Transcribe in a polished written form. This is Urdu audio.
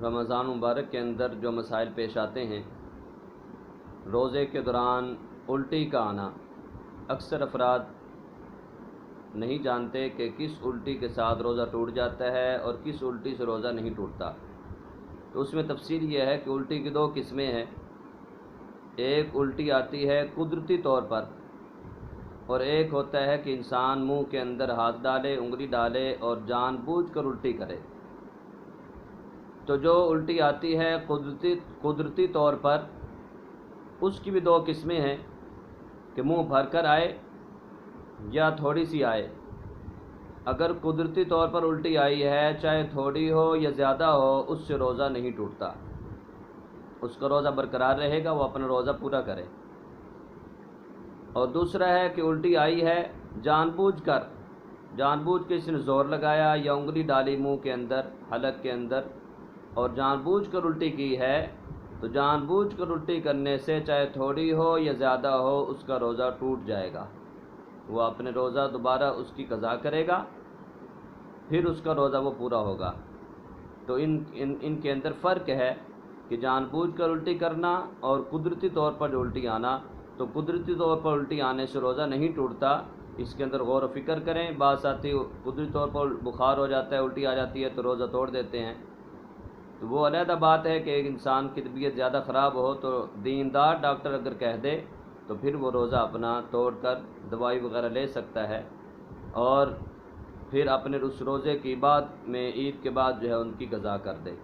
رمضان مبارک کے اندر جو مسائل پیش آتے ہیں، روزے کے دوران الٹی کا آنا، اکثر افراد نہیں جانتے کہ کس الٹی کے ساتھ روزہ ٹوٹ جاتا ہے اور کس الٹی سے روزہ نہیں ٹوٹتا۔ تو اس میں تفصیل یہ ہے کہ الٹی کی دو قسمیں ہیں۔ ایک الٹی آتی ہے قدرتی طور پر، اور ایک ہوتا ہے کہ انسان منہ کے اندر ہاتھ ڈالے، انگلی ڈالے اور جان بوجھ کر الٹی کرے۔ تو جو الٹی آتی ہے قدرتی طور پر، اس کی بھی دو قسمیں ہیں کہ منہ بھر کر آئے یا تھوڑی سی آئے۔ اگر قدرتی طور پر الٹی آئی ہے، چاہے تھوڑی ہو یا زیادہ ہو، اس سے روزہ نہیں ٹوٹتا، اس کا روزہ برقرار رہے گا، وہ اپنا روزہ پورا کرے۔ اور دوسرا ہے کہ الٹی آئی ہے جان بوجھ کے اس نے زور لگایا یا انگلی ڈالی منہ کے اندر، حلق کے اندر، اور جان بوجھ کر الٹی کی ہے، تو جان بوجھ کر الٹی کرنے سے چاہے تھوڑی ہو یا زیادہ ہو، اس کا روزہ ٹوٹ جائے گا۔ وہ اپنے روزہ دوبارہ اس کی قضا کرے گا، پھر اس کا روزہ وہ پورا ہوگا۔ تو ان کے اندر فرق ہے کہ جان بوجھ کر الٹی کرنا اور قدرتی طور پر جو الٹی آنا۔ تو قدرتی طور پر الٹی آنے سے روزہ نہیں ٹوٹتا، اس کے اندر غور و فکر کریں۔ بعض ساتھی قدرتی طور پر بخار ہو جاتا ہے، الٹی آ جاتی ہے تو روزہ توڑ دیتے ہیں، تو وہ علیحدہ بات ہے کہ ایک انسان کی طبیعت زیادہ خراب ہو تو دیندار ڈاکٹر اگر کہہ دے تو پھر وہ روزہ اپنا توڑ کر دوائی وغیرہ لے سکتا ہے، اور پھر اپنے اس روزے کی بعد میں عید کے بعد جو ہے ان کی قضا کر دے۔